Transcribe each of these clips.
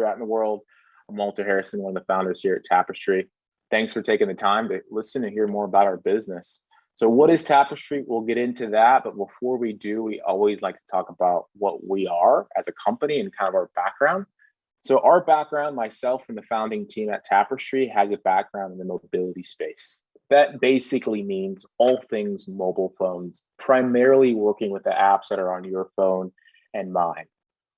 out in the world. I'm Walter Harrison, one of the founders here at Tapestry. Thanks for taking the time to listen and hear more about our business. So what is Tapestry? We'll get into that, but before we do, we always like to talk about what we are as a company and kind of our background. So our background, myself and the founding team at Tapestry, has a background in the mobility space. That basically means all things mobile phones, primarily working with the apps that are on your phone and mine.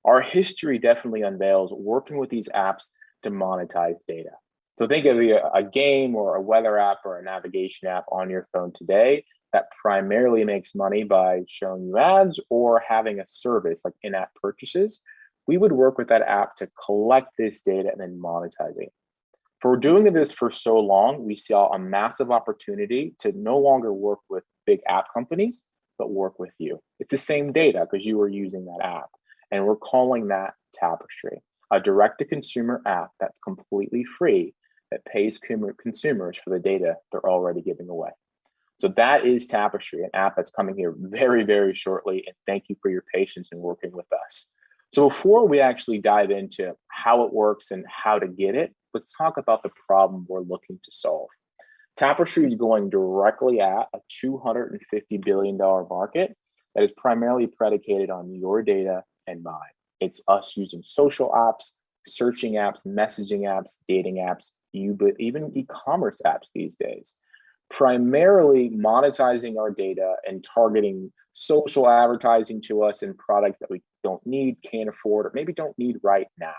Our history definitely unveils working with these apps to monetize data. So think of a game or a weather app or a navigation app on your phone today that primarily makes money by showing you ads or having a service like in-app purchases. We would work with that app to collect this data and then monetize it. For doing this for so long, we saw a massive opportunity to no longer work with big app companies, but work with you. It's the same data because you were using that app. And we're calling that Tapestry, a direct-to-consumer app that's completely free that pays consumers for the data they're already giving away. So that is Tapestry, an app that's coming here very, very shortly. And thank you for your patience in working with us. So before we actually dive into how it works and how to get it, let's talk about the problem we're looking to solve. Tapestry is going directly at a $250 billion market that is primarily predicated on your data and mine. It's us using social apps, searching apps, messaging apps, dating apps, even e-commerce apps these days. Primarily monetizing our data and targeting social advertising to us in products that we don't need, can't afford, or maybe don't need right now.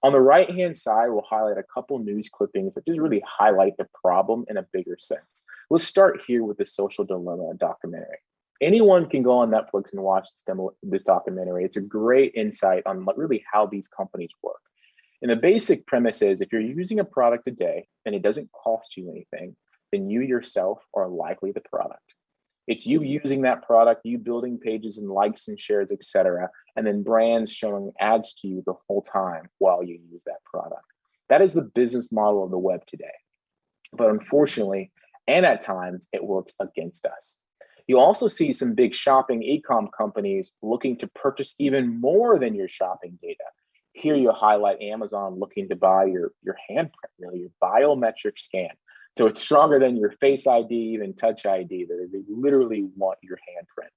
On the right-hand side, we'll highlight a couple news clippings that just really highlight the problem in a bigger sense. Let's start here with the Social Dilemma documentary. Anyone can go on Netflix and watch this documentary. It's a great insight on really how these companies work. And the basic premise is if you're using a product today and it doesn't cost you anything, then you yourself are likely the product. It's you using that product, you building pages and likes and shares, etc., and then brands showing ads to you the whole time while you use that product. That is the business model of the web today. But unfortunately, and at times, it works against us. You also see some big shopping e-com companies looking to purchase even more than your shopping data. Here you highlight Amazon looking to buy your handprint, really, your biometric scan. So it's stronger than your Face ID, even Touch ID. They literally want your handprint.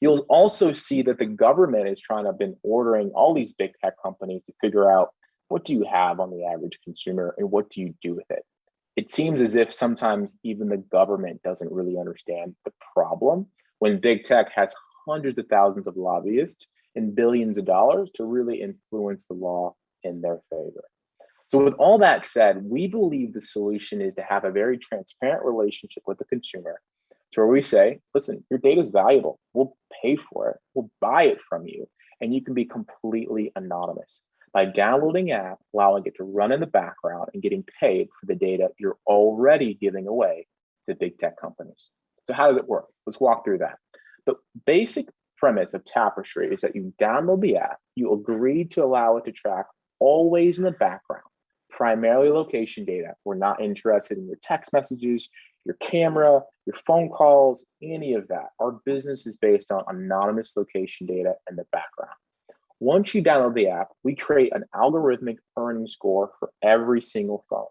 You'll also see that the government is been ordering all these big tech companies to figure out what do you have on the average consumer and what do you do with it. It seems as if sometimes even the government doesn't really understand the problem when big tech has hundreds of thousands of lobbyists and billions of dollars to really influence the law in their favor. So with all that said, we believe the solution is to have a very transparent relationship with the consumer to where we say, listen, your data is valuable. We'll pay for it. We'll buy it from you. And you can be completely anonymous by downloading an app, allowing it to run in the background and getting paid for the data you're already giving away to big tech companies. So how does it work? Let's walk through that. The basic premise of Tapestry is that you download the app, you agree to allow it to track always in the background, primarily location data. We're not interested in your text messages, your camera, your phone calls, any of that. Our business is based on anonymous location data in the background. Once you download the app, we create an algorithmic earning score for every single phone.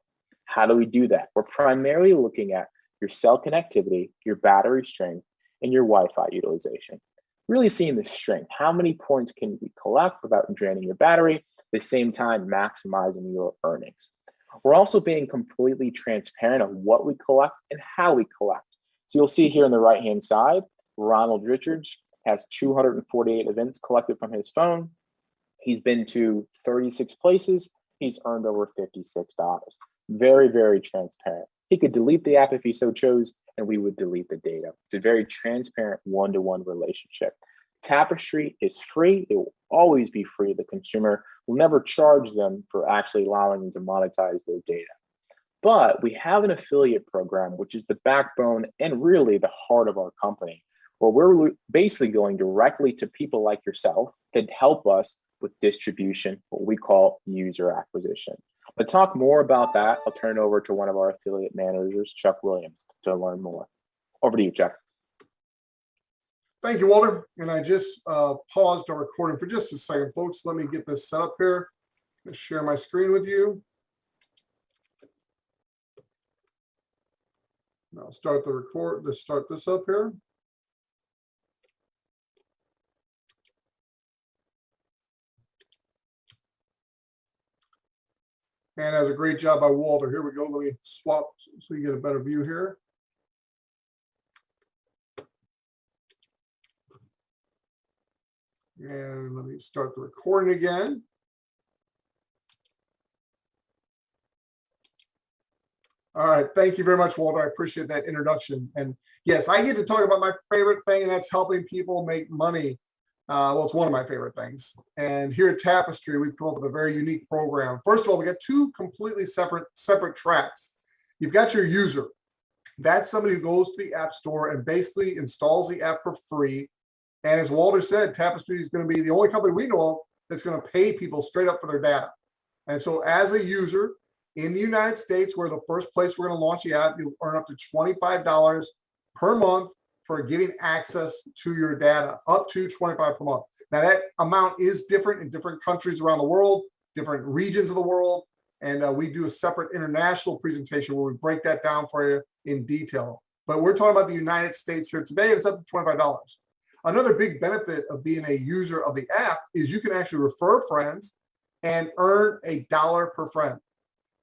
How do we do that? We're primarily looking at your cell connectivity, your battery strength, and your Wi-Fi utilization. Really seeing the strength. How many points can we collect without draining your battery, at the same time maximizing your earnings? We're also being completely transparent on what we collect and how we collect. So you'll see here on the right-hand side, Ronald Richards has 248 events collected from his phone. He's been to 36 places. He's earned over $56. Very, very transparent. He could delete the app if he so chose, and we would delete the data. It's a very transparent one-to-one relationship. Tapestry is free. It will always be free. The consumer will never charge them for actually allowing them to monetize their data. But we have an affiliate program, which is the backbone and really the heart of our company, where we're basically going directly to people like yourself that help us with distribution, what we call user acquisition. To talk more about that, I'll turn it over to one of our affiliate managers, Chuck Williams, to learn more. Over to you, Chuck. Thank you, Walter. And I just paused our recording for just a second, folks. Let me get this set up here. Let's share my screen with you. Now start the record. Let's start this up here. And as a great job by Walter. Here we go. Let me swap so you get a better view here. And let me start the recording again. All right, thank you very much, Walter. I appreciate that introduction. And yes, I get to talk about my favorite thing, and that's helping people make money. Well, it's one of my favorite things. And here at Tapestry, we've come up with a very unique program. First of all, we got two completely separate tracks. You've got your user. That's somebody who goes to the App Store and basically installs the app for free. And as Walter said, Tapestry is going to be the only company we know of that's going to pay people straight up for their data. And so as a user in the United States, we're the first place we're going to launch the app. You'll earn up to $25 per month for giving access to your data, up to $25 per month. Now that amount is different in different countries around the world, different regions of the world. And we do a separate international presentation where we break that down for you in detail. But we're talking about the United States here today, and it's up to $25. Another big benefit of being a user of the app is you can actually refer friends and earn $1 per friend.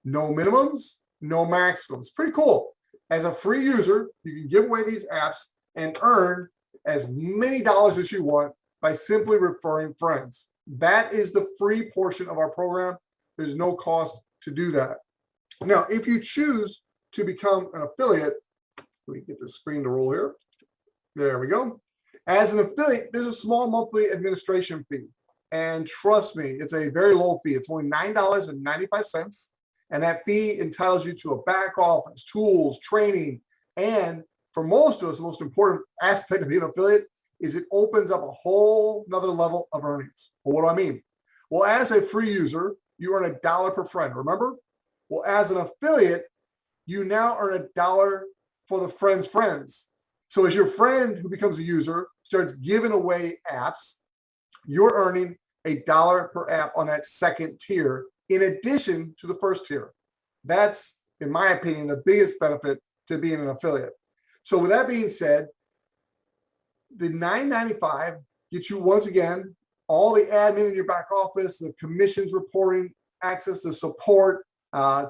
No minimums, no maximums. Pretty cool. As a free user, you can give away these apps and earn as many dollars as you want by simply referring friends. That is the free portion of our program. There's no cost to do that. Now, if you choose to become an affiliate, let me get the screen to roll here. There we go. As an affiliate, there's a small monthly administration fee. And trust me, it's a very low fee. It's only $9.95. And that fee entitles you to a back office, tools, training. And for most of us, the most important aspect of being an affiliate is it opens up a whole nother level of earnings. Well, what do I mean? Well, as a free user, you earn $1 per friend, remember? Well, as an affiliate, you now earn $1 for the friend's friends. So as your friend who becomes a user starts giving away apps, you're earning $1 per app on that second tier, in addition to the first tier. That's, in my opinion, the biggest benefit to being an affiliate. So with that being said, the $9.95 gets you, once again, all the admin in your back office, the commissions reporting, access to support,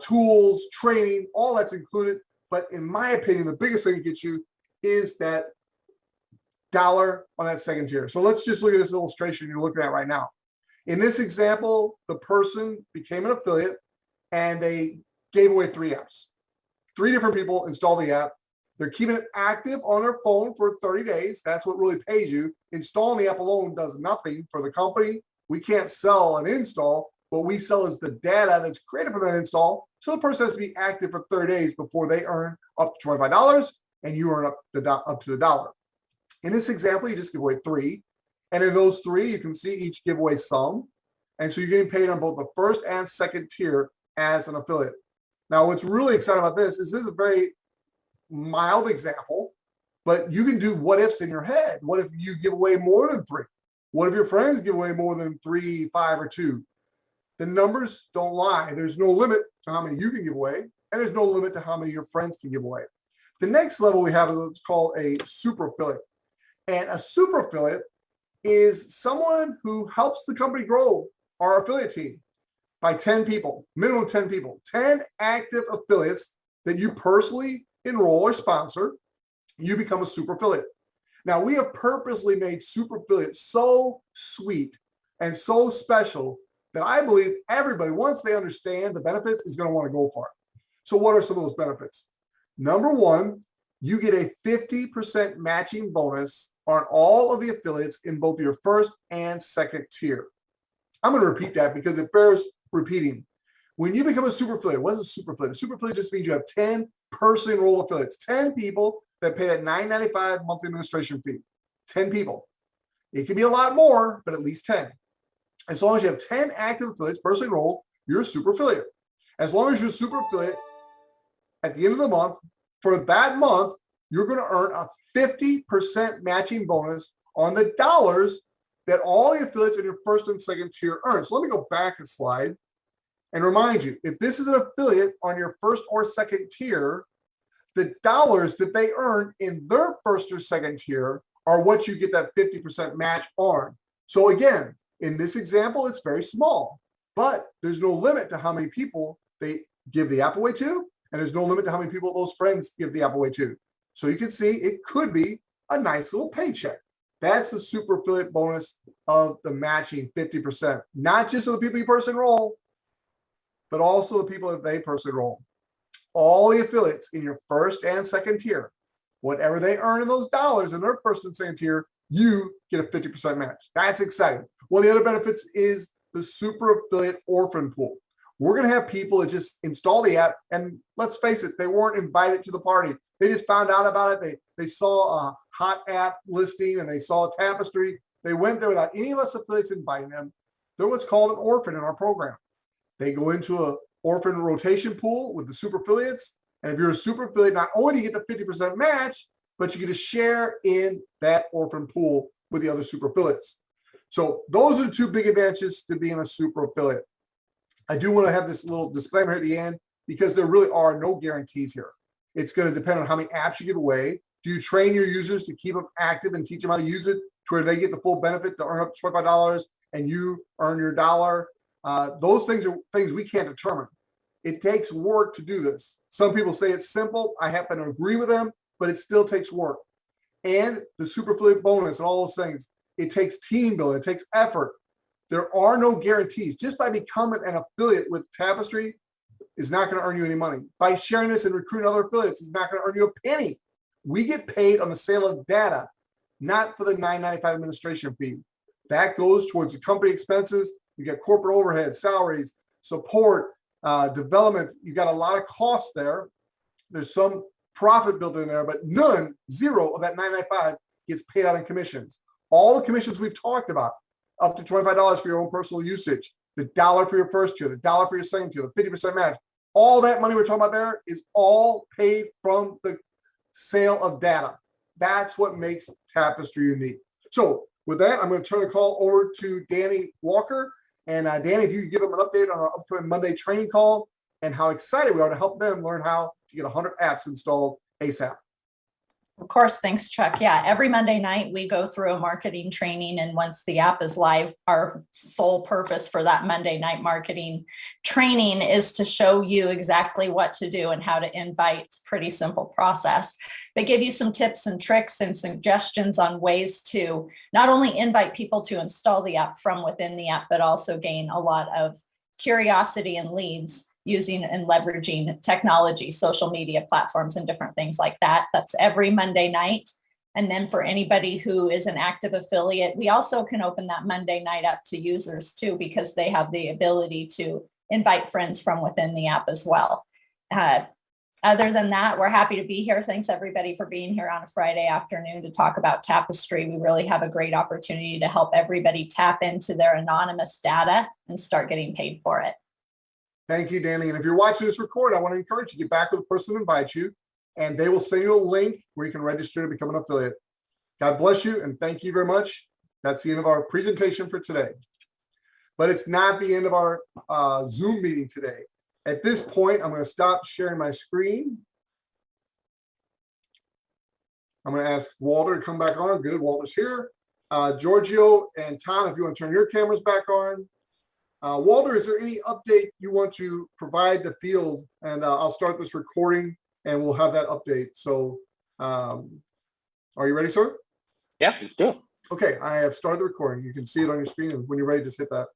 tools, training, all that's included. But in my opinion, the biggest thing it gets you is that $1 on that second tier. So let's just look at this illustration you're looking at right now. In this example, the person became an affiliate and they gave away 3 apps. 3 different people installed the app. They're keeping it active on their phone for 30 days. That's what really pays you. Installing the app alone does nothing for the company. We can't sell an install. What we sell is the data that's created from that install. So the person has to be active for 30 days before they earn up to $25 and you earn up to the $1. In this example, you just give away 3. And in those 3, you can see each giveaway some. And so you're getting paid on both the first and second tier as an affiliate. Now, what's really exciting about this is a very mild example, but you can do what ifs in your head. What if you give away more than 3? What if your friends give away more than 3, 5, or 2? The numbers don't lie. There's no limit to how many you can give away, and there's no limit to how many your friends can give away. The next level we have is what's called a super affiliate. And a super affiliate is someone who helps the company grow our affiliate team by 10 people, minimum 10 people, 10 active affiliates that you personally enroll or sponsor. You become a super affiliate. Now, we have purposely made super affiliates so sweet and so special that I believe everybody, once they understand the benefits, is going to want to go for it. So what are some of those benefits? Number one, you get a 50% matching bonus on all of the affiliates in both your first and second tier. I'm going to repeat that because it bears repeating. When you become a super affiliate, what is a super affiliate? A super affiliate just means you have 10 personally enrolled affiliates, 10 people that pay that $9.95 monthly administration fee. 10 people. It can be a lot more, but at least 10. As long as you have 10 active affiliates personally enrolled, you're a super affiliate. As long as you're a super affiliate, at the end of the month, for that month, you're going to earn a 50% matching bonus on the dollars that all the affiliates in your first and second tier earn. So let me go back a slide And remind you, if this is an affiliate on your first or second tier, the dollars that they earn in their first or second tier are what you get that 50% match on. So again, in this example, it's very small, but there's no limit to how many people they give the app away to, and there's no limit to how many people those friends give the app away to. So you can see it could be a nice little paycheck. That's the super affiliate bonus of the matching 50%, not just of the people you personally enroll, but also the people that they personally enroll. All the affiliates in your first and second tier, whatever they earn in those dollars in their first and second tier, you get a 50% match. That's exciting. One of the other benefits is the super affiliate orphan pool. We're going to have people that just install the app, and let's face it, they weren't invited to the party. They just found out about it. They saw a hot app listing and they saw Tapestry. They went there without any of us affiliates inviting them. They're what's called an orphan in our program. They go into a orphan rotation pool with the super affiliates. And if you're a super affiliate, not only do you get the 50% match, but you get a share in that orphan pool with the other super affiliates. So those are the two big advantages to being a super affiliate. I do want to have this little disclaimer at the end because there really are no guarantees here. It's going to depend on how many apps you give away. Do you train your users to keep them active and teach them how to use it to where they get the full benefit to earn up to $25 and you earn your dollar? Those things are things we can't determine. It takes work to do this. Some people say it's simple. I happen to agree with them, but it still takes work. And the super affiliate bonus and all those things, it takes team building, it takes effort. There are no guarantees. Just by becoming an affiliate with Tapestry is not going to earn you any money. By sharing this and recruiting other affiliates is not going to earn you a penny. We get paid on the sale of data, not for the $9.95 administration fee. That goes towards the company expenses. You get corporate overhead, salaries, support, development. You got a lot of costs there. There's some profit built in there, but none, zero of that $9.95 gets paid out in commissions. All the commissions we've talked about, up to $25 for your own personal usage, the dollar for your first tier, the dollar for your second tier, the 50% match, all that money we're talking about there is all paid from the sale of data. That's what makes Tapestry unique. So with that, I'm going to turn the call over to Danny Walker. And Danny, if you could give them an update on our upcoming Monday training call and how excited we are to help them learn how to get 100 apps installed ASAP. Of course, thanks, Chuck. Yeah, every Monday night we go through a marketing training, and once the app is live, our sole purpose for that Monday night marketing training is to show you exactly what to do and how to invite. It's a pretty simple process, but give you some tips and tricks and suggestions on ways to not only invite people to install the app from within the app, but also gain a lot of curiosity and leads using and leveraging technology, social media platforms, and different things like that. That's every Monday night. And then for anybody who is an active affiliate, we also can open that Monday night up to users too, because they have the ability to invite friends from within the app as well. Other than that, we're happy to be here. Thanks everybody for being here on a Friday afternoon to talk about Tapestry. We really have a great opportunity to help everybody tap into their anonymous data and start getting paid for it. Thank you, Danny. And if you're watching this record, I want to encourage you to get back with the person who invites you, and they will send you a link where you can register to become an affiliate. God bless you, and thank you very much. That's the end of our presentation for today. But it's not the end of our Zoom meeting today. At this point, I'm going to stop sharing my screen. I'm going to ask Walter to come back on. Good, Walter's here. Giorgio and Tom, if you want to turn your cameras back on. Walter, is there any update you want to provide the field? And I'll start this recording and we'll have that update. So are you ready, sir? Yeah, let's do it. Okay, I have started the recording. You can see it on your screen, and when you're ready, just hit that.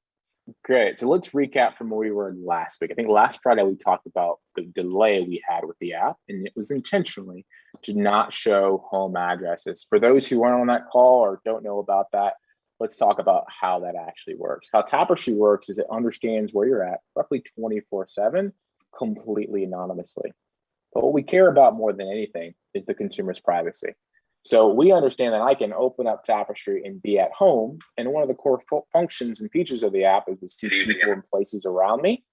Great. So let's recap from where we were last week. I think last Friday we talked about the delay we had with the app, and it was intentionally to not show home addresses. For those who weren't on that call or don't know about that, let's talk about how that actually works. How Tapestry works is it understands where you're at roughly 24/7, completely anonymously. But what we care about more than anything is the consumer's privacy. So we understand that I can open up Tapestry and be at home. And one of the core functions and features of the app is to see people and places around me.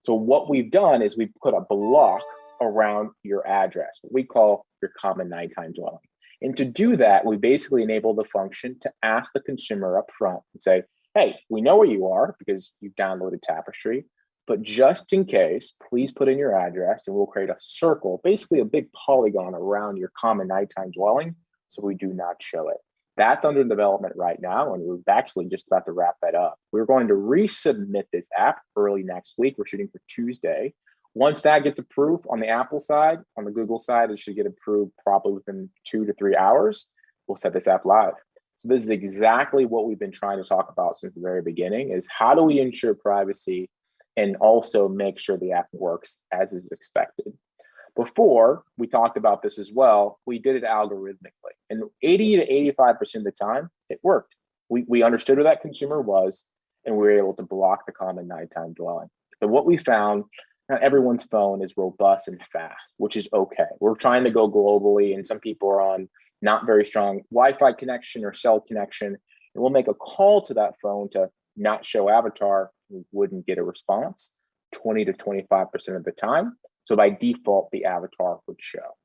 So what we've done is we've put a block around your address, what we call your common nighttime dwelling. And to do that, we basically enable the function to ask the consumer up front and say, hey, we know where you are because you've downloaded Tapestry. But just in case, please put in your address and we'll create a circle, basically a big polygon around your common nighttime dwelling, so we do not show it. That's under development right now, and we're actually just about to wrap that up. We're going to resubmit this app early next week. We're shooting for Tuesday. Once that gets approved on the Apple side, on the Google side, it should get approved probably within 2 to 3 hours. We'll set this app live. So this is exactly what we've been trying to talk about since the very beginning, is how do we ensure privacy and also make sure the app works as is expected. Before, we talked about this as well, we did it algorithmically. And 80 to 85% of the time, it worked. We understood who that consumer was, and we were able to block the common nighttime dwelling. But what we found, not everyone's phone is robust and fast, which is okay. We're trying to go globally, and some people are on not very strong Wi-Fi connection or cell connection, and we'll make a call to that phone to not show avatar. We wouldn't get a response 20 to 25% of the time. So by default, the avatar would show.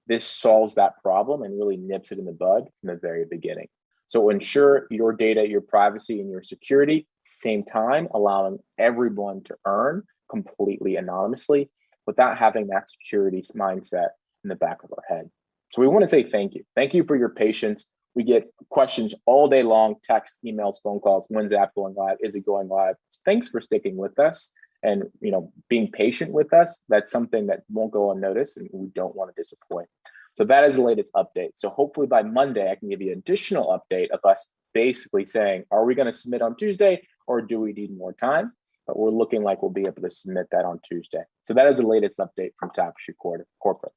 This solves that problem and really nips it in the bud from the very beginning. So ensure your data, your privacy, and your security, same time, allowing everyone to earn completely anonymously without having that security mindset in the back of our head. So we want to say thank you. Thank you for your patience. We get questions all day long, text, emails, phone calls. When's the app going live? Is it going live? Thanks for sticking with us and being patient with us. That's something that won't go unnoticed, and we don't want to disappoint. So that is the latest update. So hopefully by Monday, I can give you an additional update of us basically saying, are we going to submit on Tuesday or do we need more time? But we're looking like we'll be able to submit that on Tuesday. So that is the latest update from Tapestry Corporate.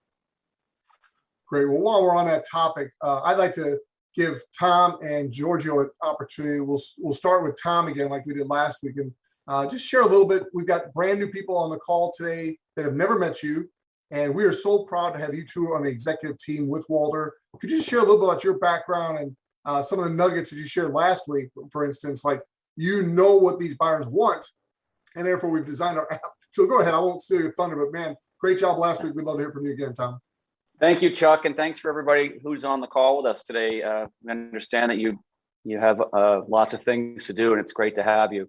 Great. Well, while we're on that topic, I'd like to give Tom and Giorgio an opportunity. We'll start with Tom again, like we did last week, and just share a little bit. We've got brand new people on the call today that have never met you, and we are so proud to have you two on the executive team with Walter. Could you share a little bit about your background and some of the nuggets that you shared last week, for instance, like what these buyers want, and therefore we've designed our app. So go ahead. I won't steal your thunder, but man, great job last week. We'd love to hear from you again, Tom. Thank you, Chuck, and thanks for everybody who's on the call with us today. We understand that you have lots of things to do, and it's great to have you.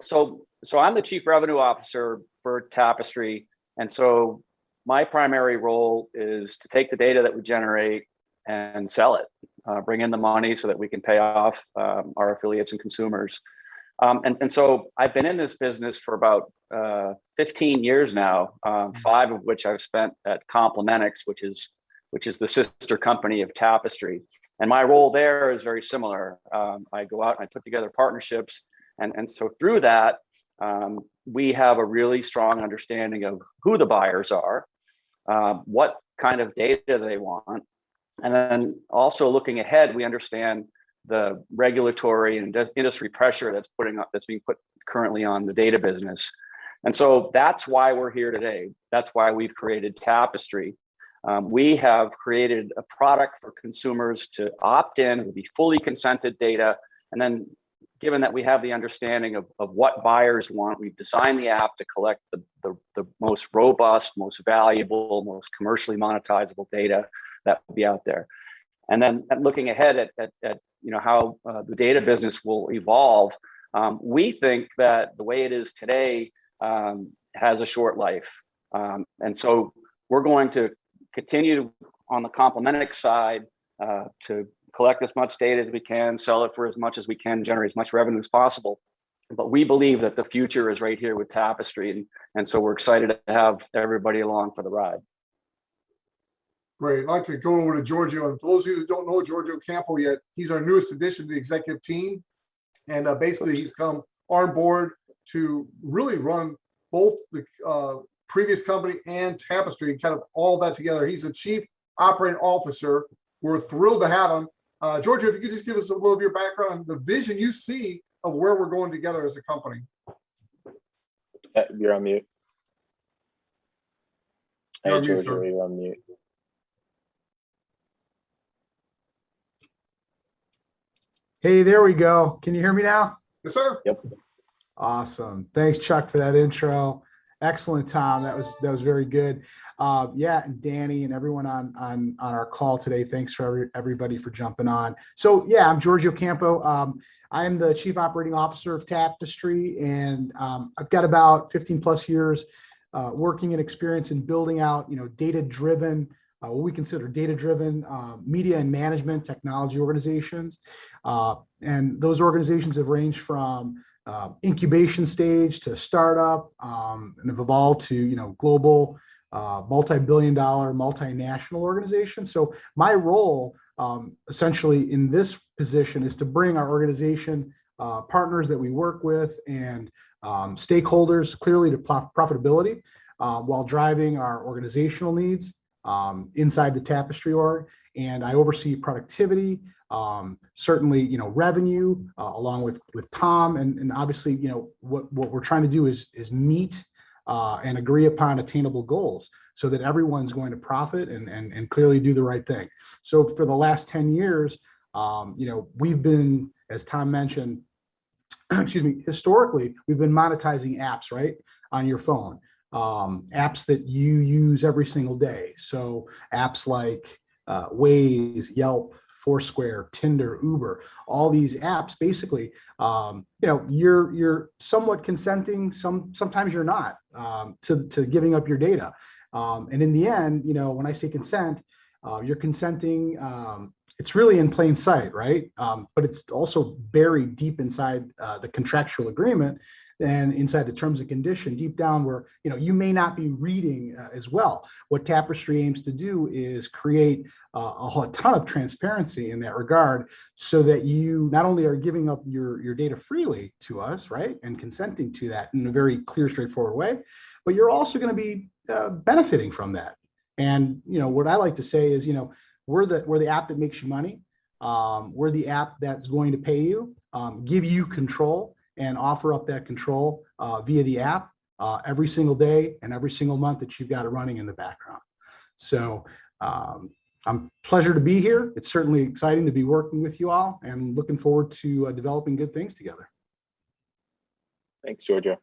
So I'm the Chief Revenue Officer for Tapestry, and so my primary role is to take the data that we generate and sell it, bring in the money so that we can pay off our affiliates and consumers. And so I've been in this business for about 15 years now, 5 of which I've spent at Complementix, which is the sister company of Tapestry. And my role there is very similar. I go out and I put together partnerships. And so through that, we have a really strong understanding of who the buyers are, what kind of data they want. And then also looking ahead, we understand the regulatory and industry pressure that's being put currently on the data business. And so that's why we're here today. That's why we've created Tapestry. We have created a product for consumers to opt in. It would be fully consented data. And then given that we have the understanding of what buyers want, we've designed the app to collect the most robust, most valuable, most commercially monetizable data that will be out there. And then looking ahead at how the data business will evolve, we think that the way it is today has a short life. And so we're going to continue on the Complementix side to collect as much data as we can, sell it for as much as we can, generate as much revenue as possible. But we believe that the future is right here with Tapestry. And so we're excited to have everybody along for the ride. Great. I'd like to go over to Giorgio. And for those of you that don't know Giorgio Campo yet, he's our newest addition to the executive team. And basically, he's come on board to really run both the previous company and Tapestry, kind of all that together. He's the Chief Operating Officer. We're thrilled to have him. Giorgio, if you could just give us a little of your background, the vision you see of where we're going together as a company. You're on mute. You're on mute, Giorgio, sir. you're on mute. Hey, there we go. Can you hear me now? Yes, sir. Yep. Awesome. Thanks, Chuck, for that intro. Excellent, Tom. That was very good. Yeah, and Danny and everyone on our call today. Thanks for everybody for jumping on. So yeah, I'm Giorgio Campo. I am the Chief Operating Officer of Tapestry, and I've got about 15 plus years working and experience in building out, data-driven, what we consider data-driven media and management technology organizations. And those organizations have ranged from incubation stage to startup, and have evolved to global, multi-billion-dollar, multinational organizations. So my role, essentially in this position, is to bring our organization partners that we work with and stakeholders clearly to profitability, while driving our organizational needs inside the Tapestry org. And I oversee productivity, certainly, revenue, along with Tom, and obviously, what we're trying to do is meet and agree upon attainable goals so that everyone's going to profit and clearly do the right thing. So for the last 10 years, we've been, as Tom mentioned, excuse me, historically, we've been monetizing apps, right, on your phone, apps that you use every single day. So apps like Waze, Yelp, Foursquare, Tinder, Uber, all these apps, basically, you're somewhat consenting, sometimes you're not, to giving up your data. And in the end, when I say consent, you're consenting, it's really in plain sight, right? But it's also buried deep inside the contractual agreement and inside the terms and condition, deep down where you may not be reading as well. What Tapestry aims to do is create a ton of transparency in that regard, so that you not only are giving up your data freely to us, right, and consenting to that in a very clear, straightforward way, but you're also going to be benefiting from that. And what I like to say is, we're the app that makes you money. We're the app that's going to pay you, give you control, and offer up that control via the app every single day and every single month that you've got it running in the background. So I'm pleasure to be here. It's certainly exciting to be working with you all, and looking forward to developing good things together. Thanks, Giorgio.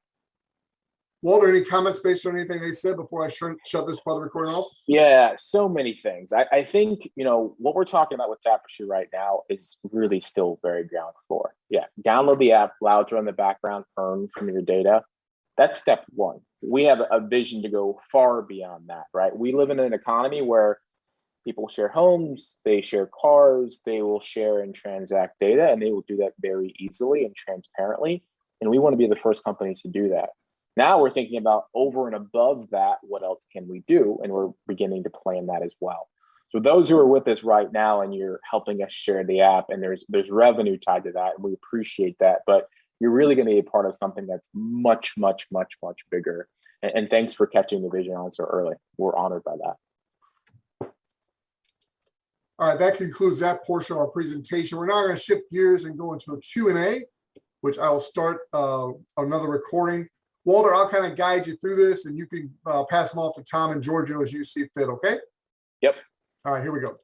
Walter, any comments based on anything they said before I shut this part of the recording off? Yeah, so many things. I think, what we're talking about with Tapestry right now is really still very ground floor. Yeah, download the app, allow it to run in the background, earn from your data. That's step one. We have a vision to go far beyond that, right? We live in an economy where people share homes, they share cars, they will share and transact data, and they will do that very easily and transparently. And we want to be the first companies to do that. Now we're thinking about over and above that, what else can we do? And we're beginning to plan that as well. So those who are with us right now and you're helping us share the app, and there's revenue tied to that, and we appreciate that, but you're really going to be a part of something that's much, much, much, much bigger. And thanks for catching the vision on so early. We're honored by that. All right, that concludes that portion of our presentation. We're now going to shift gears and go into a Q&A, which I'll start another recording. Walter, I'll kind of guide you through this, and you can pass them off to Tom and Giorgio as you see fit, okay? Yep. All right, here we go.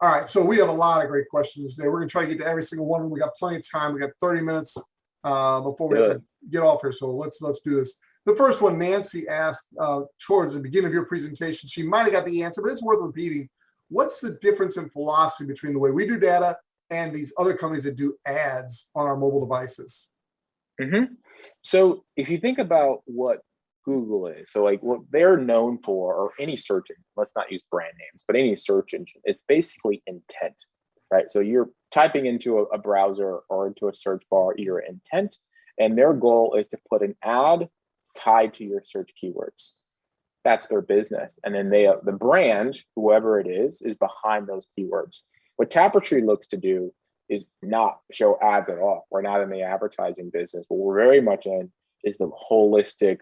All right, so we have a lot of great questions today. We're going to try to get to every single one. We got plenty of time. We got 30 minutes before we have to get off here, so let's do this. The first one, Nancy asked towards the beginning of your presentation. She might have got the answer, but it's worth repeating. What's the difference in philosophy between the way we do data and these other companies that do ads on our mobile devices? Mm-hmm. So if you think about what Google is, so like what they're known for, or any search engine, let's not use brand names, but any search engine, it's basically intent, right? So you're typing into a browser or into a search bar your intent, and their goal is to put an ad tied to your search keywords. That's their business. And then the brand, whoever it is behind those keywords. What Tapestry looks to do is not show ads at all. We're not in the advertising business. What we're very much in is the holistic,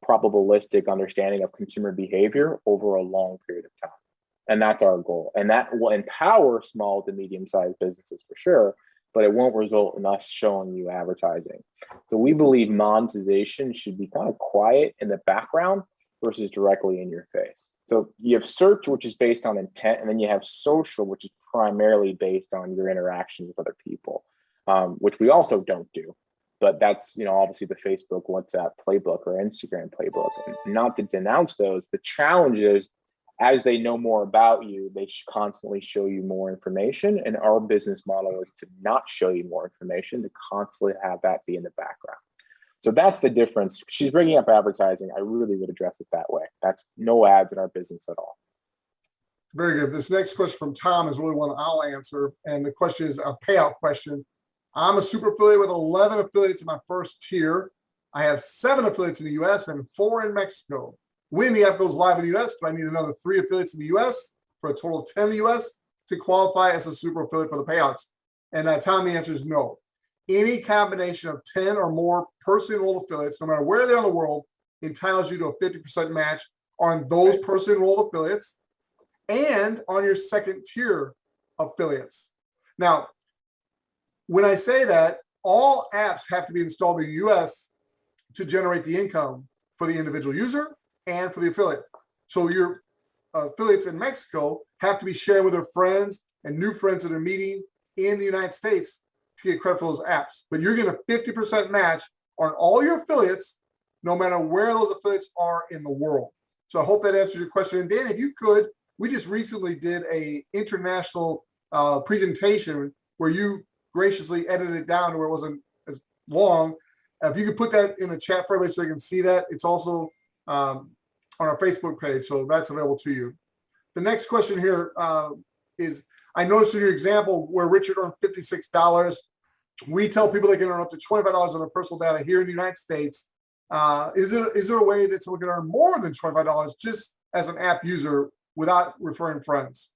probabilistic understanding of consumer behavior over a long period of time. And that's our goal. And that will empower small to medium-sized businesses for sure, but it won't result in us showing you advertising. So we believe monetization should be kind of quiet in the background versus directly in your face. So you have search, which is based on intent, and then you have social, which is primarily based on your interaction with other people, which we also don't do. But that's, obviously the Facebook, WhatsApp playbook or Instagram playbook. And not to denounce those, the challenge is as they know more about you, they constantly show you more information. And our business model is to not show you more information, to constantly have that be in the background. So that's the difference. She's bringing up advertising. I really would address it that way. That's no ads in our business at all. Very good. This next question from Tom is really one I'll answer. And the question is a payout question. I'm a super affiliate with 11 affiliates in my first tier. I have 7 affiliates in the US and 4 in Mexico. When the app goes live in the US, do I need another 3 affiliates in the US for a total of 10 in the US to qualify as a super affiliate for the payouts? And Tom, the answer is no. Any combination of 10 or more personally enrolled affiliates, no matter where they are in the world, entitles you to a 50% match on those personally enrolled affiliates and on your second tier affiliates. Now, when I say that, all apps have to be installed in the US to generate the income for the individual user and for the affiliate. So your affiliates in Mexico have to be sharing with their friends and new friends that are meeting in the United States to get credit for those apps. But you're getting a 50% match on all your affiliates, no matter where those affiliates are in the world. So I hope that answers your question. And Dan, if you could, we just recently did a international presentation where you graciously edited it down to where it wasn't as long. If you could put that in the chat for everybody so they can see that. It's also on our Facebook page, so that's available to you. The next question here is, I noticed in your example where Richard earned $56, we tell people they can earn up to $25 on their personal data here in the United States. Is there a way that someone can earn more than $25 just as an app user without referring friends?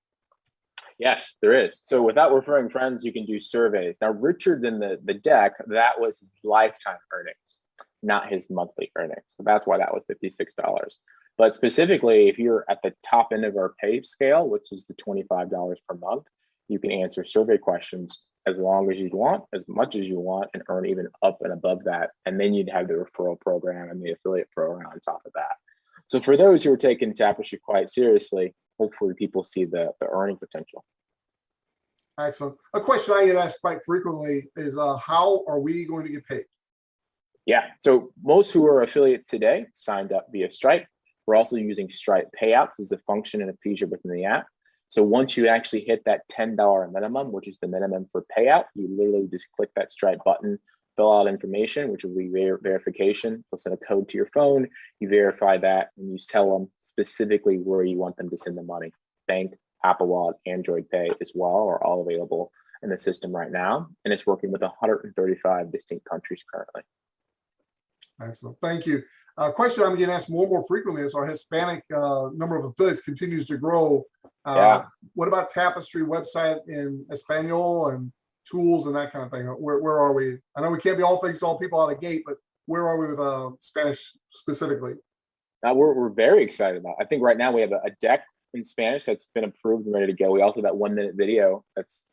Yes, there is. So without referring friends, you can do surveys. Now, Richard in the deck, that was his lifetime earnings, not his monthly earnings. So that's why that was $56. But specifically, if you're at the top end of our pay scale, which is the $25 per month, you can answer survey questions as long as you want, as much as you want, and earn even up and above that. And then you'd have the referral program and the affiliate program on top of that. So for those who are taking Tapestry quite seriously, hopefully people see the earning potential. Excellent. A question I get asked quite frequently is how are we going to get paid? Yeah, so most who are affiliates today signed up via Stripe. We're also using Stripe payouts as a function and a feature within the app. So once you actually hit that $10 minimum, which is the minimum for payout, you literally just click that Stripe button, fill out information, which will be verification. They'll send a code to your phone. You verify that, and you tell them specifically where you want them to send the money. Bank, Apple Wallet, Android Pay as well are all available in the system right now. And it's working with 135 distinct countries currently. Excellent. Thank you. Question I'm getting asked more and more frequently is our Hispanic number of affiliates continues to grow. What about Tapestry website in Espanol and tools and that kind of thing? Where are we? I know we can't be all things to all people out of gate, but where are we with Spanish specifically? Now we're very excited about it. I think right now we have a deck in Spanish that's been approved and ready to go. We also have that 1-minute video that's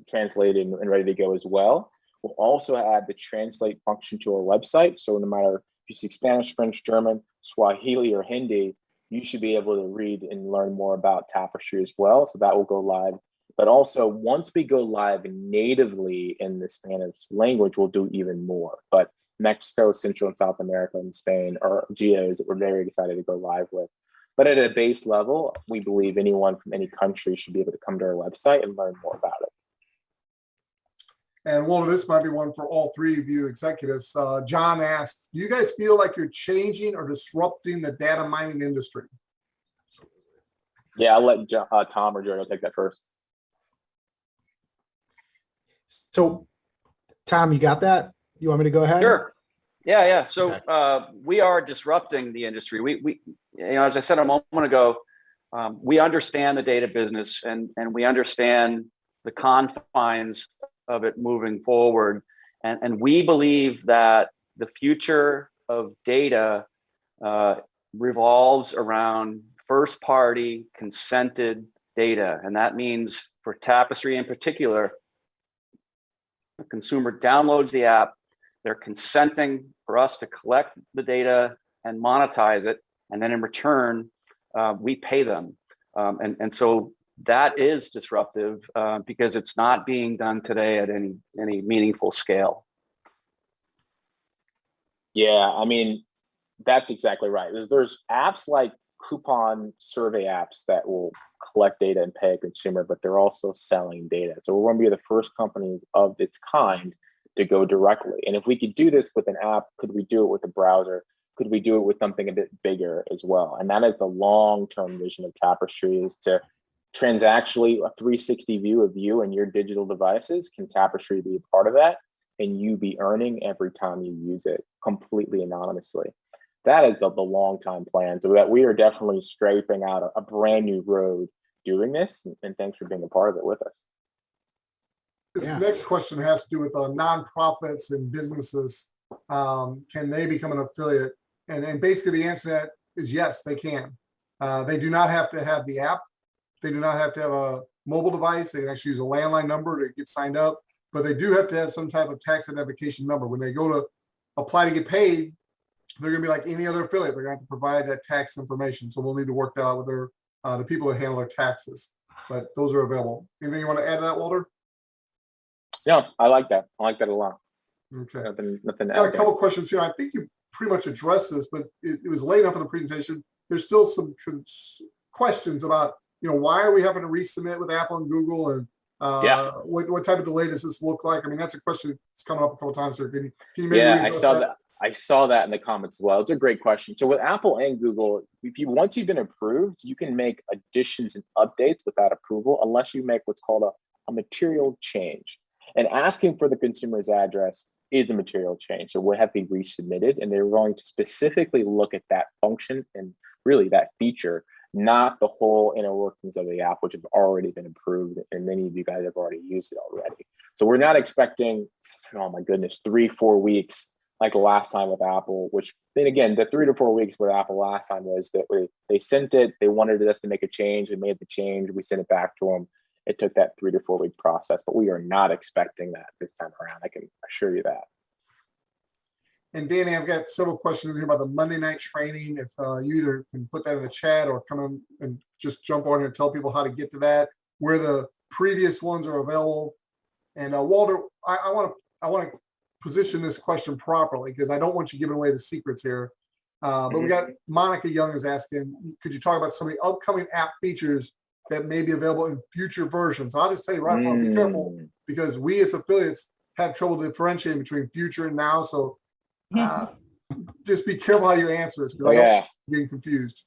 translated and ready to go as well. We'll also add the translate function to our website. So no matter if you speak Spanish, French, German, Swahili, or Hindi, you should be able to read and learn more about Tapestry as well. So that will go live. But also once we go live natively in the Spanish language, we'll do even more. But Mexico, Central and South America, and Spain are geos that we're very excited to go live with. But at a base level, we believe anyone from any country should be able to come to our website and learn more about it. And Walter, this might be one for all three of you executives. John asked, do you guys feel like you're changing or disrupting the data mining industry? Yeah, I'll let Tom or Joe take that first. So, Tom, you got that? You want me to go ahead? Sure. Yeah. So Okay. we are disrupting the industry. We as I said a moment ago, we understand the data business and we understand the confines of it moving forward. And we believe that the future of data revolves around first party consented data. And that means for Tapestry in particular, the consumer downloads the app, they're consenting for us to collect the data and monetize it. And then in return, we pay them. And so that is disruptive because it's not being done today at any meaningful scale. Yeah, I mean, that's exactly right. There's apps like coupon survey apps that will collect data and pay a consumer, but they're also selling data. So we're going to be the first companies of its kind to go directly. And if we could do this with an app, could we do it with a browser? Could we do it with something a bit bigger as well? And that is the long-term vision of Tapestry, is to transactionally a 360 view of you and your digital devices. Can Tapestry be a part of that? And you be earning every time you use it completely anonymously. That is the long time plan. So that we are definitely scraping out a brand new road doing this. And thanks for being a part of it with us. This Yeah. next question has to do with nonprofits and businesses. Can they become an affiliate? And basically the answer to that is yes, they can. They do not have to have the app. They do not have to have a mobile device. They can actually use a landline number to get signed up, but they do have to have some type of tax identification number. When they go to apply to get paid, they're gonna be like any other affiliate. They're gonna have to provide that tax information. So we'll need to work that out with their the people that handle their taxes. But those are available. Anything you want to add to that, Walter? No, I like that. I like that a lot. Okay. Nothing to Got a add there. couple questions here. I think you pretty much addressed this, but it was late enough in the presentation. There's still some questions about, why are we having to resubmit with Apple and Google, and Yeah. what type of delay does this look like? I mean, that's a question that's coming up a couple of times here. Can you maybe Yeah, I address saw that. I saw that in the comments as well. It's a great question. So with Apple and Google, once you've been approved, you can make additions and updates without approval unless you make what's called a material change. And asking for the consumer's address is a material change. So we'll have to be resubmitted, and they're going to specifically look at that function and really that feature, not the whole inner workings of the app, which have already been approved, and many of you guys have already used it already. So we're not expecting, oh my goodness, 3-4 weeks like the last time with Apple, which then again, the 3 to 4 weeks with Apple last time was that they sent it, they wanted us to make a change, we made the change, we sent it back to them. It took that 3 to 4 week process, but we are not expecting that this time around. I can assure you that. And Danny, I've got several questions here about the Monday night training. If you either can put that in the chat or come in and just jump on here and tell people how to get to that, where the previous ones are available. And Walter, I want to position this question properly because I don't want you giving away the secrets here. But we got Monica Young is asking, could you talk about some of the upcoming app features that may be available in future versions? I'll just tell you right now, be careful, because we as affiliates have trouble differentiating between future and now. So just be careful how you answer this, because I don't want you getting confused.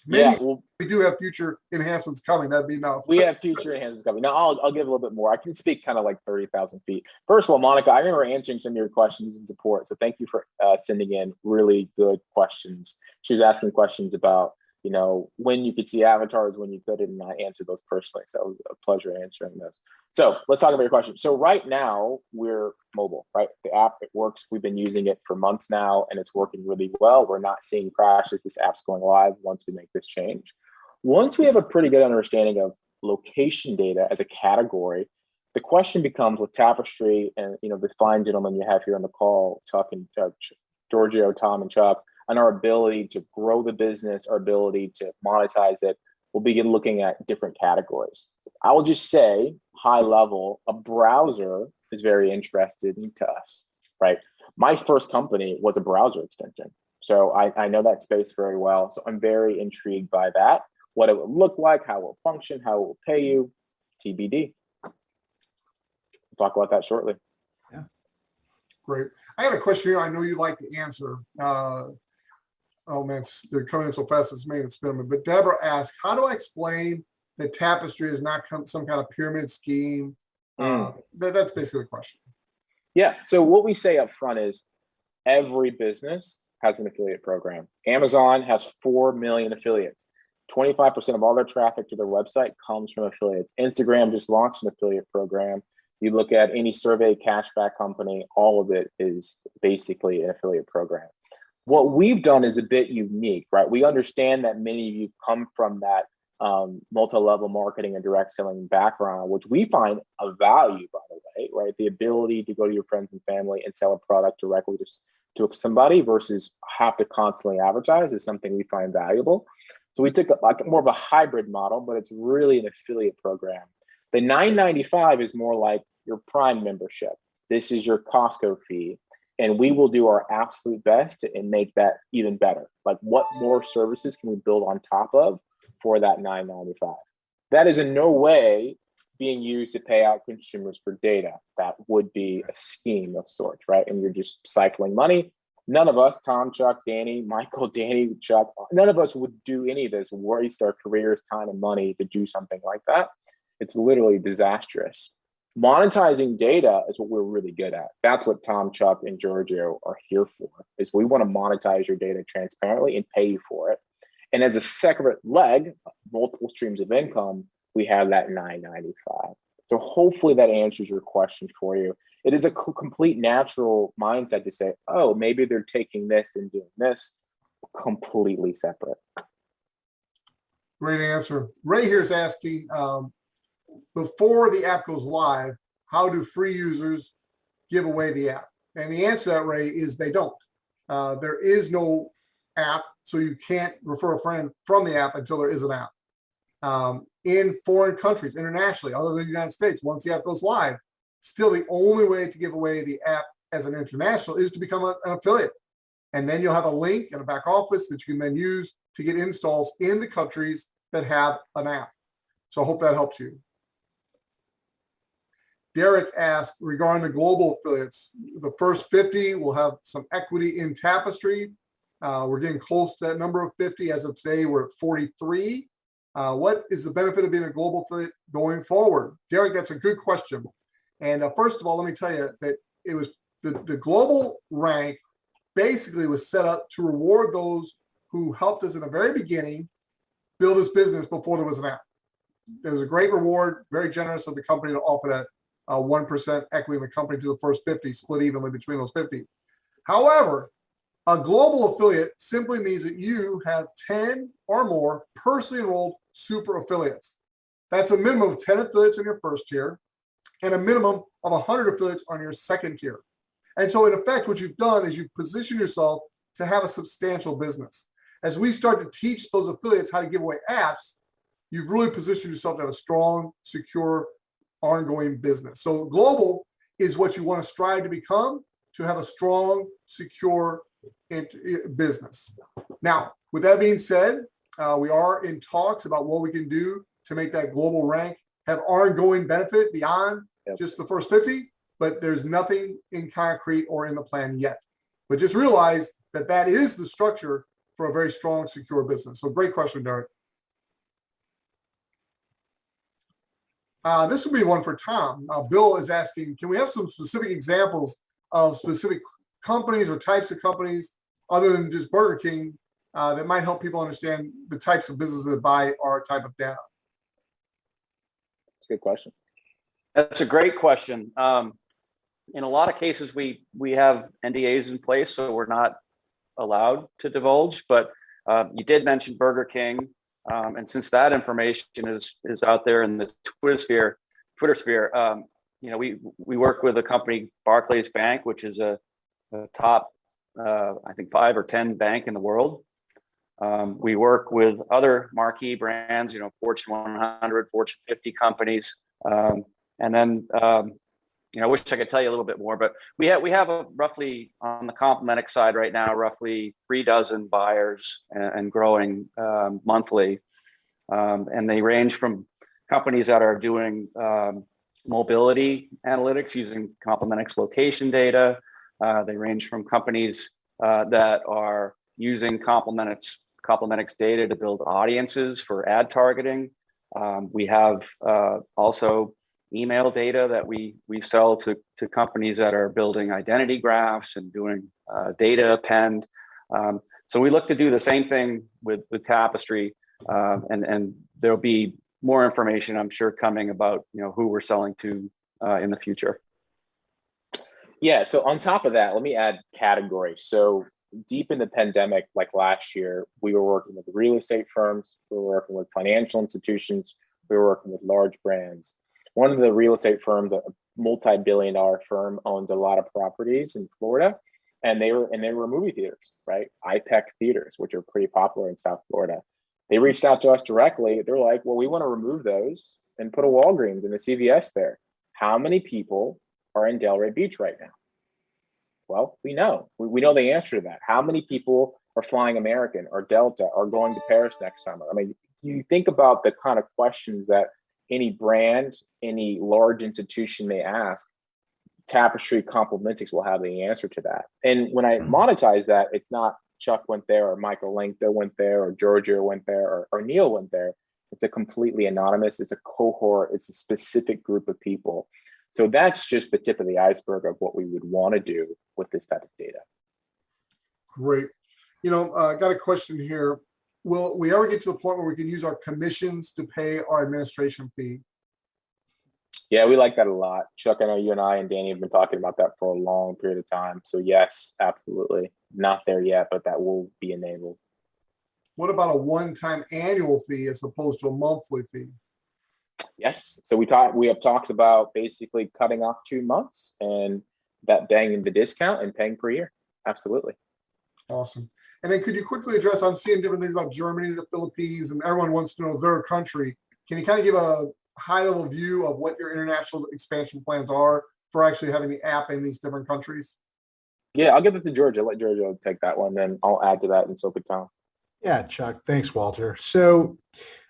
Maybe we do have future enhancements coming. That'd be enough. We have future enhancements coming. Now I'll give a little bit more. I can speak kind of like 30,000 feet. First of all, Monica, I remember answering some of your questions and support. So thank you for sending in really good questions. She was asking questions about, when you could see avatars, when you couldn't, and I answered those personally. So it was a pleasure answering those. So let's talk about your question. So right now we're mobile, right? The app, it works. We've been using it for months now, and it's working really well. We're not seeing crashes. This app's going live once we make this change. Once we have a pretty good understanding of location data as a category, the question becomes with Tapestry and, the fine gentlemen you have here on the call, Chuck and Giorgio, Tom and Chuck, and our ability to grow the business, our ability to monetize it, we'll begin looking at different categories. I will just say, high level, a browser is very interesting to us, right? My first company was a browser extension. So I know that space very well. So I'm very intrigued by that, what it will look like, how it will function, how it will pay you, TBD. We'll talk about that shortly. Yeah. Great. I got a question here I know you'd like to answer. Oh man, they're coming in so fast it's made it spin me. But Deborah asked, how do I explain that Tapestry is not some kind of pyramid scheme? That's basically the question. Yeah. So what we say up front is every business has an affiliate program. Amazon has 4 million affiliates. 25% of all their traffic to their website comes from affiliates. Instagram just launched an affiliate program. You look at any survey cashback company, all of it is basically an affiliate program. What we've done is a bit unique, right? We understand that many of you come from that multi-level marketing and direct selling background, which we find a value, by the way, right? The ability to go to your friends and family and sell a product directly to somebody versus have to constantly advertise is something we find valuable. So we took more of a hybrid model, but it's really an affiliate program. The $9.95 is more like your Prime membership. This is your Costco fee. And we will do our absolute best to and make that even better. Like, what more services can we build on top of for that $9.95? That is in no way being used to pay out consumers for data. That would be a scheme of sorts, right? And you're just cycling money. None of us, Tom, Chuck, Danny, Michael, Danny, Chuck, none of us would do any of this, waste our careers, time, and money to do something like that. It's literally disastrous. Monetizing data is what we're really good at. That's what Tom, Chuck, and Giorgio are here for, is we want to monetize your data transparently and pay you for it. And as a separate leg, multiple streams of income, we have that $9.95. So hopefully that answers your question for you. It is a complete natural mindset to say, oh, maybe they're taking this and doing this, completely separate. Great answer. Ray here is asking, before the app goes live, how do free users give away the app? And the answer to that, Ray, is they don't. There is no app, so you can't refer a friend from the app until there is an app. In foreign countries, internationally, other than the United States, once the app goes live, still the only way to give away the app as an international is to become an affiliate. And then you'll have a link and a back office that you can then use to get installs in the countries that have an app. So I hope that helped you. Derek asked regarding the global affiliates, the first 50 will have some equity in Tapestry. We're getting close to that number of 50. As of today, we're at 43. What is the benefit of being a global affiliate going forward? Derek, that's a good question. And first of all, let me tell you that it was the global rank basically was set up to reward those who helped us in the very beginning build this business before there was an app. There was a great reward, very generous of the company to offer that 1% equity in the company to the first 50, split evenly between those 50. However, a global affiliate simply means that you have 10 or more personally enrolled super affiliates. That's a minimum of 10 affiliates in your first tier and a minimum of 100 affiliates on your second tier. And so in effect, what you've done is you've positioned yourself to have a substantial business. As we start to teach those affiliates how to give away apps, you've really positioned yourself to have a strong, secure, ongoing business. So global is what you want to strive to become, to have a strong, secure business. Now, with that being said, we are in talks about what we can do to make that global rank have ongoing benefit beyond just the first 50, but there's nothing in concrete or in the plan yet. But just realize that that is the structure for a very strong, secure business. So great question, Derek. This will be one for Tom. Bill is asking, can we have some specific examples of specific companies or types of companies other than just Burger King that might help people understand the types of businesses that buy our type of data? That's a good question. That's a great question. In a lot of cases, we have NDAs in place, so we're not allowed to divulge, but you did mention Burger King. And since that information is out there in the Twitter sphere, you know, we work with a company, Barclays Bank, which is a top, I think 5 or 10 bank in the world. We work with other marquee brands, you know, Fortune 100, Fortune 50 companies. And then, you know, I wish I could tell you a little bit more, but we have a roughly on the Complementix side right now, roughly 3 dozen buyers and growing monthly. And they range from companies that are doing mobility analytics using Complementix location data. They range from companies that are using Complementix data to build audiences for ad targeting. We have also email data that we sell to companies that are building identity graphs and doing data append. So we look to do the same thing with Tapestry, and there'll be more information, I'm sure, coming about, you know, who we're selling to in the future. Yeah, so on top of that, let me add categories. So deep in the pandemic, like last year, we were working with real estate firms, we were working with financial institutions, we were working with large brands. One of the real estate firms, a multi-billion-dollar firm, owns a lot of properties in Florida, and they were movie theaters, right? IPEC theaters, which are pretty popular in South Florida. They reached out to us directly. They're like, well, we want to remove those and put a Walgreens and a CVS there. How many people are in Delray Beach right now? Well, we know. We know the answer to that. How many people are flying American or Delta or going to Paris next summer? I mean, you think about the kind of questions that any brand, any large institution may ask, Tapestry Complimentics will have the answer to that. And when I monetize that, it's not Chuck went there or Michael Langto went there or Giorgio went there or Neil went there. It's a completely anonymous, it's a cohort, it's a specific group of people. So that's just the tip of the iceberg of what we would want to do with this type of data. Great. You know, I got a question here. Will we ever get to the point where we can use our commissions to pay our administration fee? Yeah, we like that a lot. Chuck, I know you and I and Danny have been talking about that for a long period of time. So yes, absolutely. Not there yet, but that will be enabled. What about a one-time annual fee as opposed to a monthly fee? Yes. So we have talks about basically cutting off 2 months and that banging the discount and paying per year. Absolutely. Awesome. And then could you quickly address, I'm seeing different things about Germany, the Philippines, and everyone wants to know their country. Can you kind of give a high level view of what your international expansion plans are for actually having the app in these different countries? Yeah, I'll give it to Georgia. Let Georgia take that one. Then I'll add to that in Sophie Town. Yeah, Chuck. Thanks, Walter. So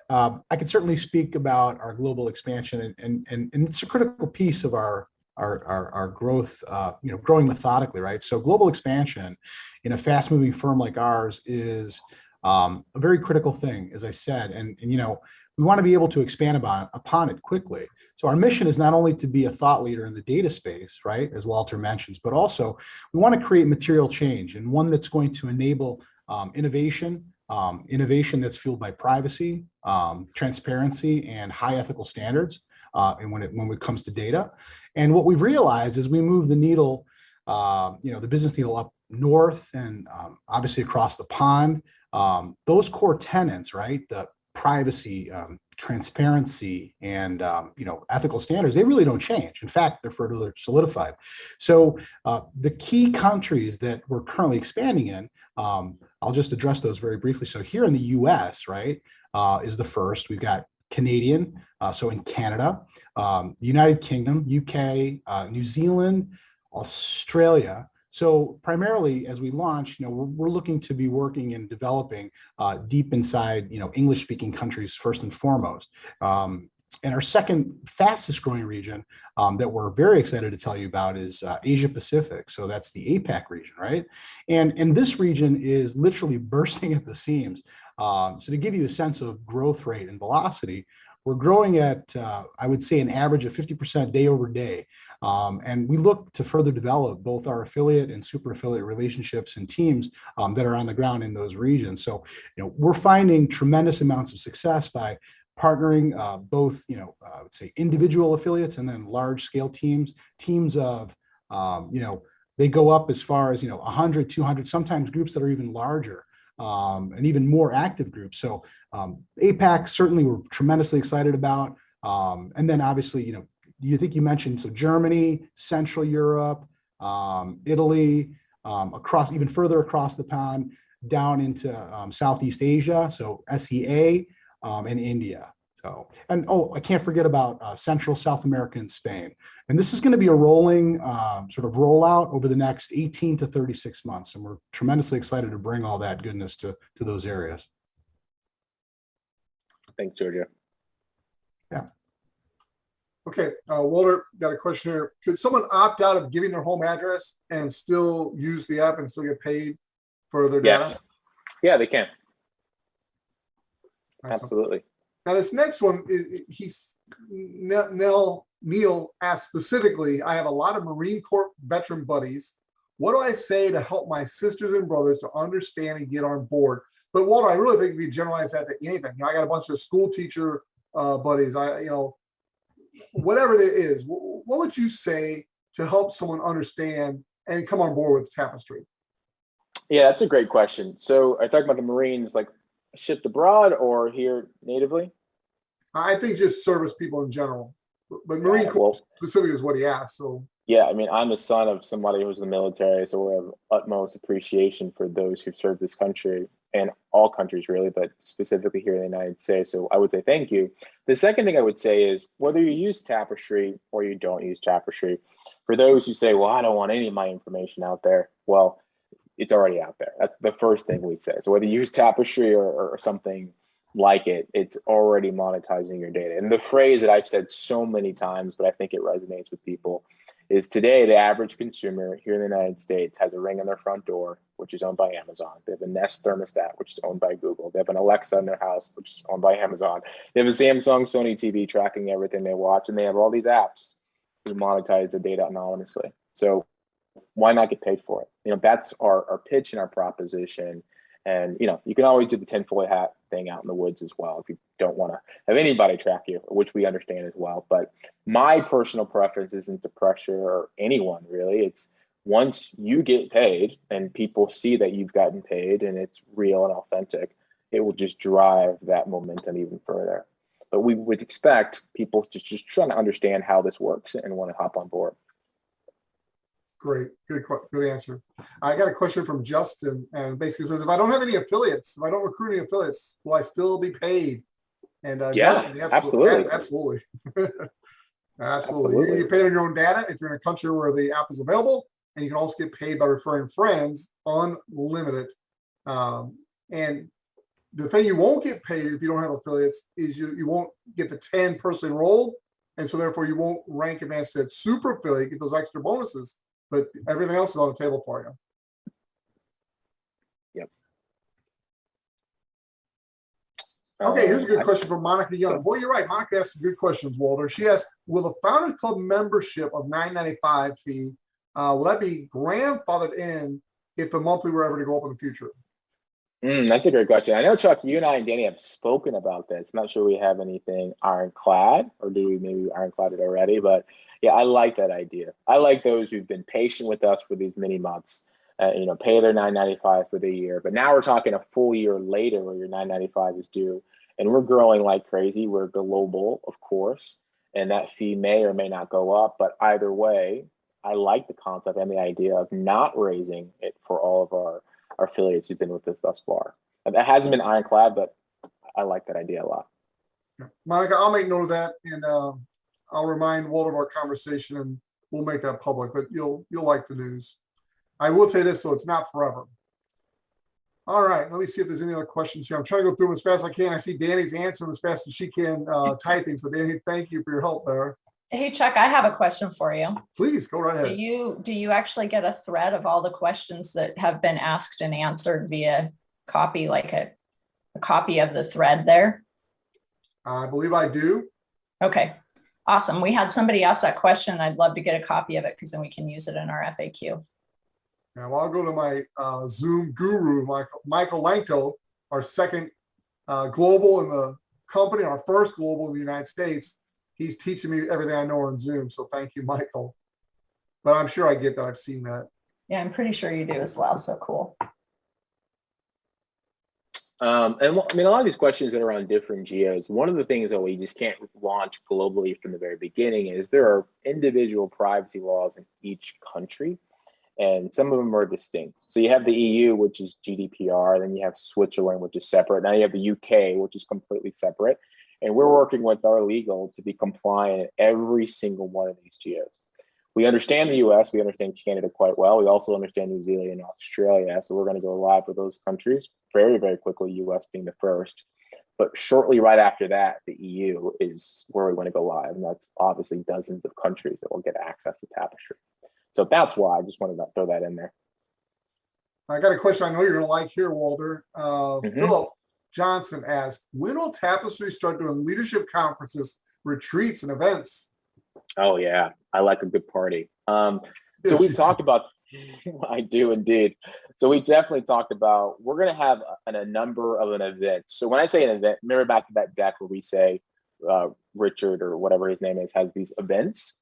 I can certainly speak about our global expansion, and it's a critical piece of our growth, growing methodically, right? So global expansion in a fast-moving firm like ours is a very critical thing, as I said, and we want to be able to expand upon it quickly. So our mission is not only to be a thought leader in the data space, right, as Walter mentions, but also we want to create material change, and one that's going to enable innovation that's fueled by privacy, transparency, and high ethical standards. And when it comes to data, and what we've realized is we move the needle, the business needle up north and obviously across the pond. Those core tenets, right? The privacy, transparency, and ethical standards, they really don't change. In fact, they're further solidified. So the key countries that we're currently expanding in, I'll just address those very briefly. So here in the U.S., right, is the first. We've got Canadian, so in Canada, the United Kingdom, UK, New Zealand, Australia. So primarily, as we launch, we're looking to be working and developing deep inside, English-speaking countries first and foremost. And our second fastest growing region that we're very excited to tell you about is Asia Pacific. So that's the APAC region, right? And this region is literally bursting at the seams. So to give you a sense of growth rate and velocity, we're growing at, I would say, an average of 50% day over day. And we look to further develop both our affiliate and super affiliate relationships and teams that are on the ground in those regions. So, we're finding tremendous amounts of success by partnering both, I would say individual affiliates and then large scale teams of, they go up as far as, 100, 200, sometimes groups that are even larger. And even more active groups. So APAC, certainly we're tremendously excited about. And then obviously, you think you mentioned, so Germany, Central Europe, Italy, even further across the pond, down into Southeast Asia, so SEA, and India. So, and I can't forget about Central South America and Spain. And this is going to be a rolling sort of rollout over the next 18 to 36 months. And we're tremendously excited to bring all that goodness to those areas. Thanks, Georgia. Yeah. Okay, Walter, got a question here. Could someone opt out of giving their home address and still use the app and still get paid for their data? Yes. Yeah, they can. Awesome. Absolutely. Now this next one, Neil asked specifically, I have a lot of Marine Corps veteran buddies. What do I say to help my sisters and brothers to understand and get on board? But Walter, I really think we generalize that to anything. I got a bunch of school teacher buddies. Whatever it is, what would you say to help someone understand and come on board with Tapestry? Yeah, that's a great question. So are you talking about the Marines like shipped abroad or here natively? I think just service people in general, but Marine Corps specifically is what he asked. So yeah, I mean, I'm the son of somebody who was in the military, so we have utmost appreciation for those who've served this country and all countries really, but specifically here in the United States. So I would say thank you. The second thing I would say is whether you use Tapestry or you don't use Tapestry, For those who say, well, I don't want any of my information out there, well, it's already out there. That's the first thing we say. So whether you use Tapestry or something like it, it's already monetizing your data. And the phrase that I've said so many times, but I think it resonates with people, is today the average consumer here in the United States has a Ring on their front door, which is owned by Amazon. They have a Nest thermostat, which is owned by Google. They have an Alexa in their house, which is owned by Amazon. They have a Samsung, Sony TV tracking everything they watch, and they have all these apps who monetize the data anonymously. So why not get paid for it? That's our pitch and our proposition. And you can always do the tinfoil hat thing out in the woods as well if you don't want to have anybody track you, which we understand as well. But my personal preference isn't to pressure anyone really. It's once you get paid and people see that you've gotten paid and it's real and authentic, it will just drive that momentum even further. But we would expect people to just trying to understand how this works and want to hop on board. Great, good answer. I got a question from Justin, and basically says, if I don't have any affiliates, if I don't recruit any affiliates, will I still be paid? And Yeah, Justin, absolutely. absolutely. Absolutely. You get paid on your own data if you're in a country where the app is available, and you can also get paid by referring friends, unlimited. And the thing you won't get paid if you don't have affiliates is you won't get the 10 person enrolled, and so therefore you won't rank advanced at super affiliate, get those extra bonuses. But everything else is on the table for you. Yep. Okay, here's a good question from Monica Young. Boy, you're right. Monica asked some good questions, Walter. She asked, will the Founders Club membership of $9.95 fee, will that be grandfathered in if the monthly were ever to go up in the future? That's a great question. I know, Chuck, you and I and Danny have spoken about this. I'm not sure we have anything ironclad, or do we maybe ironclad it already? But yeah, I like that idea. I like those who've been patient with us for these many months, pay their $9.95 for the year. But now we're talking a full year later where your $9.95 is due, and we're growing like crazy. We're global, of course, and that fee may or may not go up. But either way, I like the concept and the idea of not raising it for all of our affiliates who've been with us thus far. And that hasn't been ironclad, but I like that idea a lot. Monica, I'll make note of that, and I'll remind Walter of our conversation, and we'll make that public. But you'll like the news. I will say this, so it's not forever. All right, let me see if there's any other questions here. I'm trying to go through them as fast as I can. I see Danny's answering as fast as she can typing. So Danny, thank you for your help there. Hey, Chuck, I have a question for you. Please go right ahead. Do you actually get a thread of all the questions that have been asked and answered via copy, like a copy of the thread there? I believe I do. Okay, awesome. We had somebody ask that question. I'd love to get a copy of it because then we can use it in our FAQ. Now I'll go to my Zoom guru, Michael Langto, our second global in the company, our first global in the United States. He's teaching me everything I know on Zoom. So thank you, Michael. But I'm sure I get that. I've seen that. Yeah, I'm pretty sure you do as well. So cool. And I mean, a lot of these questions that are on different geos, one of the things that we just can't launch globally from the very beginning is there are individual privacy laws in each country, and some of them are distinct. So you have the EU, which is GDPR, then you have Switzerland, which is separate. Now you have the UK, which is completely separate. And we're working with our legal to be compliant in every single one of these geos. We understand the US, we understand Canada quite well. We also understand New Zealand and Australia. So we're going to go live with those countries very, very quickly, US being the first. But shortly right after that, the EU is where we want to go live. And that's obviously dozens of countries that will get access to Tapestry. So that's why I just wanted to throw that in there. I got a question I know you're going to like here, Walter. Philip Johnson asked, when will Tapestry start doing leadership conferences, retreats, and events? Oh, yeah. I like a good party. So we've talked about, I do indeed. So we definitely talked about, we're going to have a number of an event. So when I say an event, remember back to that deck where we say Richard or whatever his name is, has these events.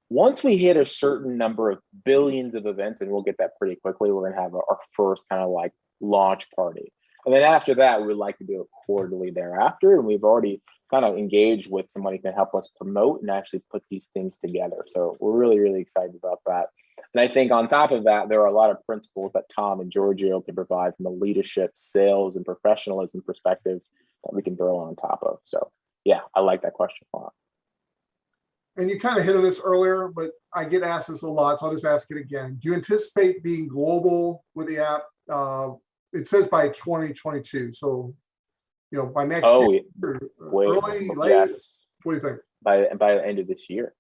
Once we hit a certain number of billions of events, and we'll get that pretty quickly, we're going to have our first kind of like launch party. And then after that, we would like to do it quarterly thereafter. And we've already kind of engaged with somebody who can help us promote and actually put these things together. So we're really, really excited about that. And I think on top of that, there are a lot of principles that Tom and Giorgio can provide from a leadership, sales, and professionalism perspective that we can throw on top of. So yeah, I like that question a lot. and you kind of hit on this earlier, but I get asked this a lot, so I'll just ask it again. Do you anticipate being global with the app? It says by 2022, so by next Oh, year, wait, early, late. yes, What do you think? by the end of this year.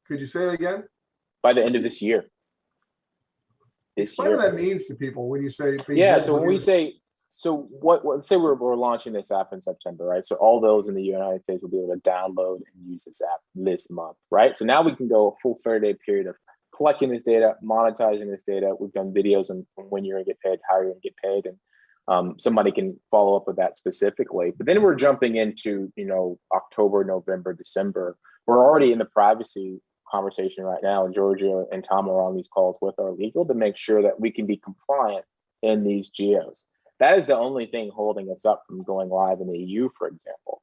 Could you say it again? By the end of this year. This Explain what year. that means to people when you say being Yeah. global So when with we your- say, so let's say we're launching this app in September, right? So all those in the United States will be able to download and use this app this month, right? So now we can go a full 30-day period of collecting this data, monetizing this data. We've done videos on when you're gonna get paid, how you're gonna get paid, and somebody can follow up with that specifically. But then we're jumping into, October, November, December. We're already in the privacy conversation right now, and Georgia and Tom are on these calls with our legal to make sure that we can be compliant in these geos. That is the only thing holding us up from going live in the EU, for example.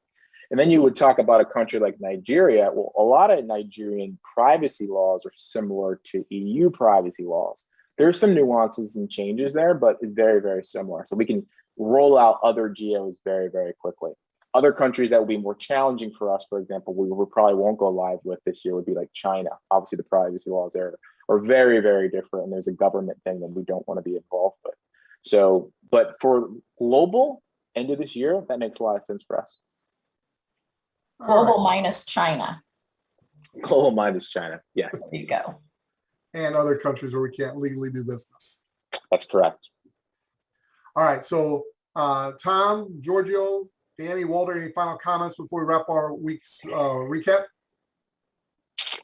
And then you would talk about a country like Nigeria. Well, a lot of Nigerian privacy laws are similar to EU privacy laws. There's some nuances and changes there, but it's very, very similar. So we can roll out other geos very, very quickly. Other countries that will be more challenging for us, for example, we probably won't go live with this year would be like China. Obviously, the privacy laws there are very, very different, and there's a government thing that we don't want to be involved with. So, but for global end of this year, that makes a lot of sense for us. All Global right. minus China. Global minus China. Yes, There you go. And other countries where we can't legally do business. that's correct. All right, so Tom, Giorgio, Danny, Walter, any final comments before we wrap our week's recap?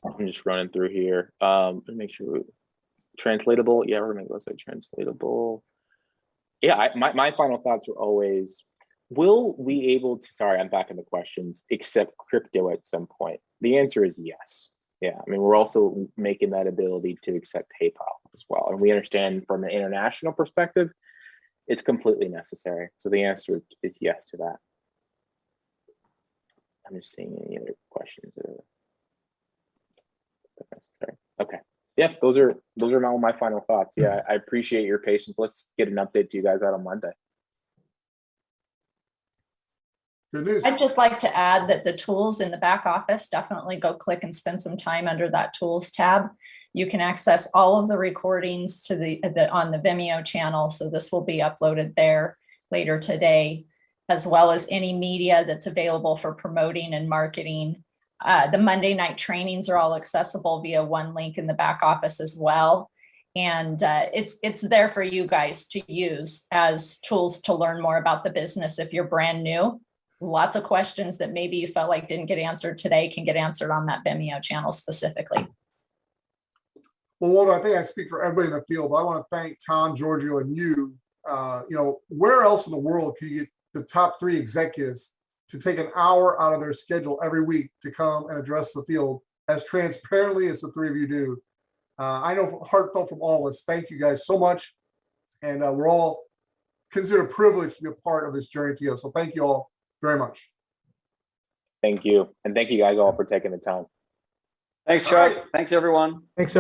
I'm just running through here. Let me make sure translatable. Yeah, we're gonna go say translatable. Yeah, my final thoughts are always, will we able to, sorry, I'm back in the questions, accept crypto at some point? The answer is yes. Yeah, I mean, we're also making that ability to accept PayPal as well. And we understand from an international perspective, it's completely necessary. So the answer is yes to that. I'm just seeing any other questions that are necessary. Okay. Yeah, those are all my final thoughts. Yeah, I appreciate your patience. Let's get an update to you guys out on Monday. Good news. I'd just like to add that the tools in the back office, definitely go click and spend some time under that tools tab. You can access all of the recordings to on the Vimeo channel. So this will be uploaded there later today, as well as any media that's available for promoting and marketing. The Monday night trainings are all accessible via one link in the back office as well. And it's there for you guys to use as tools to learn more about the business if you're brand new. Lots of questions that maybe you felt like didn't get answered today can get answered on that Vimeo channel specifically. Well, Walter, I think I speak for everybody in the field, but I want to thank Tom, Giorgio, and you. Where else in the world can you get the top 3 executives to take an hour out of their schedule every week to come and address the field as transparently as the 3 of you do? I know heartfelt from all of us. Thank you guys so much. And we're all considered privileged to be a part of this journey together. So thank you all very much. Thank you. And thank you guys all for taking the time. Thanks, Chuck. Thanks, everyone. Thanks,